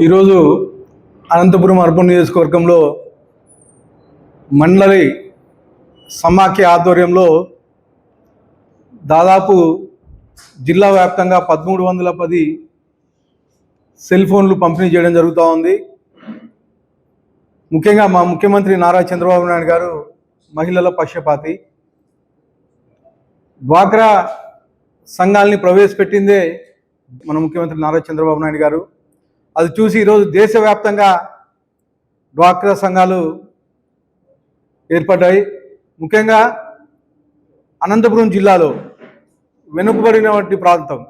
ఈరోజు అనంతపురం అర్బన్ నియోజకవర్గంలో మండలి సమాఖ్య ఆధ్వర్యంలో దాదాపు జిల్లా వ్యాప్తంగా 1310 సెల్ ఫోన్లు పంపిణీ చేయడం జరుగుతూ ఉంది. ముఖ్యంగా మా ముఖ్యమంత్రి నారా చంద్రబాబు నాయుడు గారు మహిళల పక్షపాతి. డ్వాక్రా సంఘాలని ప్రవేశపెట్టిందే మన ముఖ్యమంత్రి నారా చంద్రబాబు నాయుడు గారు. అది చూసి ఈరోజు దేశవ్యాప్తంగా డ్వాక్రా సంఘాలు ఏర్పడ్డాయి. ముఖ్యంగా అనంతపురం జిల్లాలో వెనుకబడినటువంటి ప్రాంతం.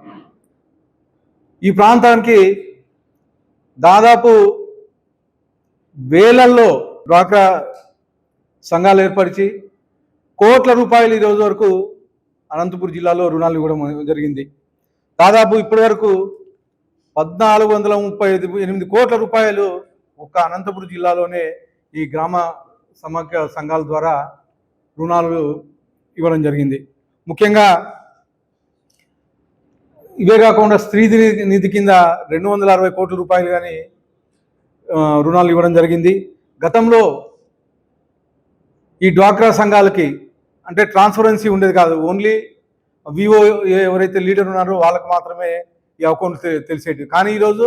ఈ ప్రాంతానికి దాదాపు వేలల్లో డ్వాక్రా సంఘాలు ఏర్పరిచి కోట్ల రూపాయలు ఈరోజు వరకు అనంతపురం జిల్లాలో రుణాలు ఇవ్వడం జరిగింది. దాదాపు ఇప్పటి వరకు 1438 కోట్ల రూపాయలు ఒక్క అనంతపురం జిల్లాలోనే ఈ గ్రామ సమాఖ్య సంఘాల ద్వారా రుణాలు ఇవ్వడం జరిగింది. ముఖ్యంగా ఇవే కాకుండా స్త్రీ నిధి కింద 260 కోట్ల రూపాయలు కానీ రుణాలు ఇవ్వడం జరిగింది. గతంలో ఈ డ్వాక్రా సంఘాలకి అంటే ట్రాన్స్పరెన్సీ ఉండేది కాదు. ఓన్లీ వివో ఎవరైతే లీడర్ ఉన్నారో వాళ్ళకు మాత్రమే ఈ అకౌంట్ తెలిసేది. కానీ ఈరోజు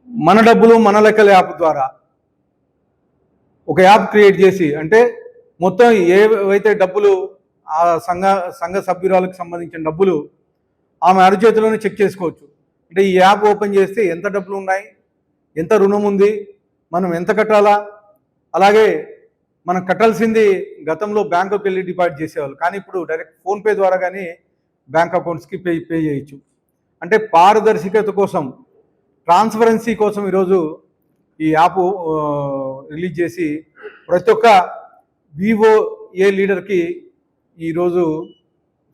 మన డబ్బులు మన లెక్కల యాప్ ద్వారా ఒక యాప్ క్రియేట్ చేసి అంటే మొత్తం ఏవైతే డబ్బులు ఆ సంఘ సభ్యురాలకు సంబంధించిన డబ్బులు ఆమె అరచేతిలోనే చెక్ చేసుకోవచ్చు. అంటే ఈ యాప్ ఓపెన్ చేస్తే ఎంత డబ్బులు ఉన్నాయి, ఎంత రుణం ఉంది, మనం ఎంత కట్టాలా, అలాగే మనం కట్టాల్సింది గతంలో బ్యాంకుకి వెళ్ళి డిపాజిట్ చేసేవాళ్ళు. కానీ ఇప్పుడు డైరెక్ట్ ఫోన్పే ద్వారా కానీ బ్యాంక్ అకౌంట్స్కి పే చేయొచ్చు. అంటే పారదర్శకత కోసం, ట్రాన్స్పరెన్సీ కోసం ఈరోజు ఈ యాప్ రిలీజ్ చేసి ప్రతి ఒక్క వివో లీడర్కి ఈరోజు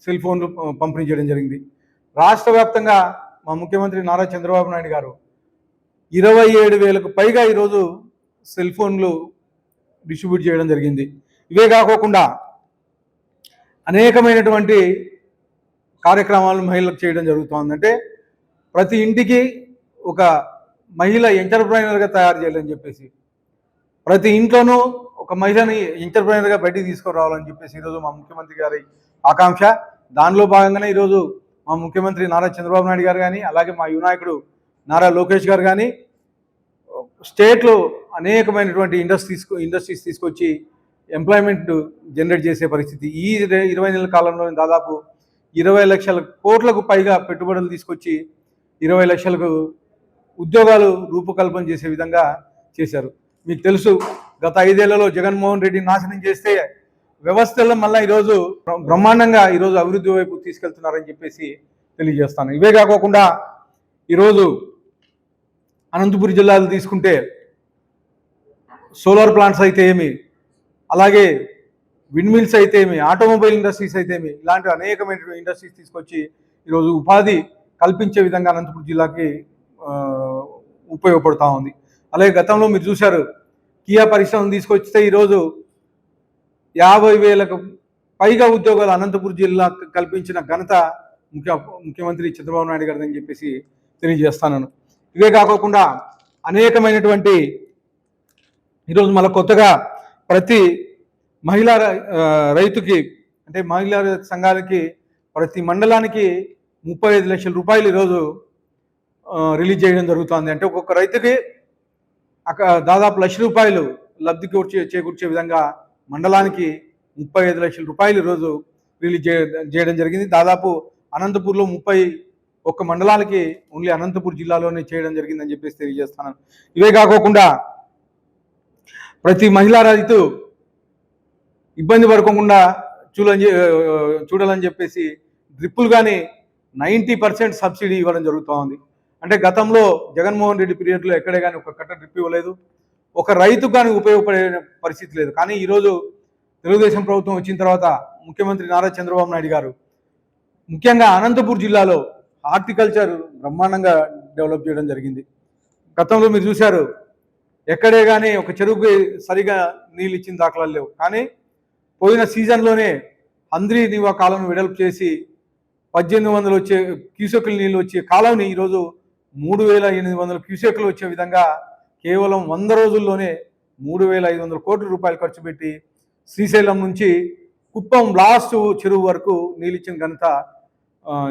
సెల్ ఫోన్లు పంపిణీ చేయడం జరిగింది. రాష్ట్ర వ్యాప్తంగా మా ముఖ్యమంత్రి నారా చంద్రబాబు నాయుడు గారు 27,000కు పైగా ఈరోజు సెల్ ఫోన్లు డిస్ట్రిబ్యూట్ చేయడం జరిగింది. ఇవే కాకోకుండా అనేకమైనటువంటి కార్యక్రమాలు మహిళలకు చేయడం జరుగుతుంది. అంటే ప్రతి ఇంటికి ఒక మహిళ ఎంటర్ప్రైనర్గా తయారు చేయాలని చెప్పేసి, ప్రతి ఇంట్లోనూ ఒక మహిళని ఎంటర్ప్రైనర్గా బయటికి తీసుకురావాలని చెప్పేసి ఈరోజు మా ముఖ్యమంత్రి గారి ఆకాంక్ష. దానిలో భాగంగానే ఈరోజు మా ముఖ్యమంత్రి నారా చంద్రబాబు నాయుడు గారు కానీ, అలాగే మా యువ నాయకుడు నారా లోకేష్ గారు కానీ స్టేట్లో అనేకమైనటువంటి ఇండస్ట్రీస్ తీసుకొచ్చి ఎంప్లాయ్మెంట్ జనరేట్ చేసే పరిస్థితి. ఈ 20 నెలల కాలంలో దాదాపు 20 లక్షల కోట్లకు పైగా పెట్టుబడులు తీసుకొచ్చి 20 లక్షలకు ఉద్యోగాలు రూపకల్పన చేసే విధంగా చేశారు. మీకు తెలుసు, గత 5 ఏళ్లలో జగన్మోహన్ రెడ్డి నాశనం చేస్తే వ్యవస్థల్లో మళ్ళీ ఈరోజు బ్రహ్మాండంగా ఈరోజు అభివృద్ధి వైపు తీసుకెళ్తున్నారని చెప్పేసి తెలియజేస్తాను. ఇవే కాకుండా ఈరోజు అనంతపురం జిల్లాలు తీసుకుంటే సోలార్ ప్లాంట్స్ అయితే ఏమి, అలాగే విండ్ మిల్స్ అయితే ఏమి, ఆటోమొబైల్ ఇండస్ట్రీస్ అయితే ఏమి, ఇలాంటి అనేకమైన ఇండస్ట్రీస్ తీసుకొచ్చి ఈరోజు ఉపాధి కల్పించే విధంగా అనంతపురం జిల్లాకి ఉపయోగపడుతూ ఉంది. అలాగే గతంలో మీరు చూశారు, కియా పరిశ్రమను తీసుకొస్తే ఈరోజు 50,000కు పైగా ఉద్యోగాలు అనంతపురం జిల్లా కల్పించిన ఘనత ముఖ్యమంత్రి చంద్రబాబు నాయుడు గారిని చెప్పేసి తెలియజేస్తాను. ఇవే కాకుండా అనేకమైనటువంటి ఈరోజు మళ్ళీ కొత్తగా ప్రతి మహిళా రైతుకి అంటే మహిళా సంఘాలకి ప్రతి మండలానికి 35 లక్షల రూపాయలు ఈరోజు రిలీజ్ చేయడం జరుగుతుంది. అంటే ఒక్కొక్క రైతుకి దాదాపు 1 లక్ష రూపాయలు లబ్ధి చేకూర్చే విధంగా మండలానికి 35 లక్షల రూపాయలు ఈరోజు రిలీజ్ చేయడం జరిగింది. దాదాపు అనంతపూర్లో 31 మండలాలకి ఓన్లీ అనంతపురం జిల్లాలోనే చేయడం జరిగిందని చెప్పేసి తెలియజేస్తున్నాను. ఇవే కాకుండా ప్రతి మహిళా రైతు ఇబ్బంది పడకుండా చూడాలని చెప్పేసి డ్రిప్పులు కానీ 90% సబ్సిడీ ఇవ్వడం జరుగుతూ ఉంది. అంటే గతంలో జగన్మోహన్ రెడ్డి పీరియడ్లో ఎక్కడే కానీ ఒక కట్ట డ్రిప్ ఇవ్వలేదు, ఒక రైతు కానీ ఉపయోగపడే పరిస్థితి లేదు. కానీ ఈరోజు తెలుగుదేశం ప్రభుత్వం వచ్చిన తర్వాత ముఖ్యమంత్రి నారా చంద్రబాబు నాయుడు గారు ముఖ్యంగా అనంతపురం జిల్లాలో హార్టికల్చర్ బ్రహ్మాండంగా డెవలప్ చేయడం జరిగింది. గతంలో మీరు చూశారు, ఎక్కడే కానీ ఒక చెరువుకి సరిగా నీళ్ళు ఇచ్చిన దాఖలాలు లేవు. కానీ పోయిన సీజన్లోనే హంద్రీ నీవా కాలం వెడల్పు చేసి 1800 వచ్చే క్యూసెక్కుల నీళ్ళు వచ్చే కాలంని ఈరోజు 3,800 క్యూసెక్లు వచ్చే విధంగా కేవలం 100 రోజుల్లోనే 3,500 కోట్ల రూపాయలు ఖర్చు పెట్టి శ్రీశైలం నుంచి కుప్పం లాస్ట్ చెరువు వరకు నీళ్ళు ఇచ్చిన ఘనత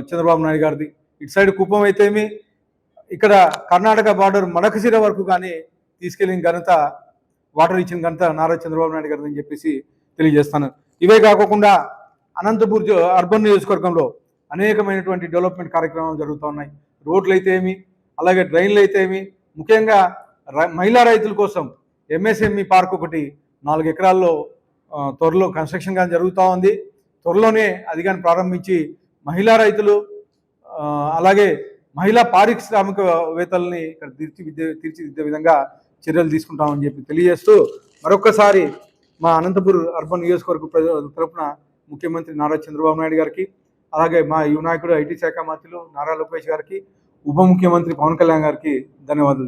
చంద్రబాబు నాయుడు గారిది. ఇటు సైడ్ కుప్పం అయితేమి, ఇక్కడ కర్ణాటక బార్డర్ మడకశిర వరకు కానీ తీసుకెళ్లిన ఘనత, వాటర్ ఇచ్చిన ఘనత నారా చంద్రబాబు నాయుడు గారిది అని చెప్పేసి తెలియజేస్తాను. ఇవే కాకుండా అనంతపూర్ అర్బన్ నియోజకవర్గంలో అనేకమైనటువంటి డెవలప్మెంట్ కార్యక్రమాలు జరుగుతూ ఉన్నాయి. రోడ్లు అయితే ఏమి, అలాగే డ్రైన్లు అయితే ఏమి, ముఖ్యంగా మహిళా రైతుల కోసం ఎంఎస్ఎంఈ పార్క్ ఒకటి 4 ఎకరాల్లో త్వరలో కన్స్ట్రక్షన్ కానీ జరుగుతూ ఉంది. త్వరలోనే అది కానీ ప్రారంభించి మహిళా రైతులు అలాగే మహిళా పారిశ్రామికవేత్తల్ని ఇక్కడ తీర్చిదిద్దే విధంగా చర్యలు తీసుకుంటామని చెప్పి తెలియజేస్తూ, మరొక్కసారి మా అనంతపూర్ అర్బన్ నియోజకవర్గ ప్రజల తరపున ముఖ్యమంత్రి నారా చంద్రబాబు నాయుడు గారికి, అలాగే మా యువ నాయకుడు ఐటీ శాఖ మంత్రులు నారా లోకేష్ గారికి, ఉప ముఖ్యమంత్రి పవన్ కళ్యాణ్ గారికి ధన్యవాదాలు.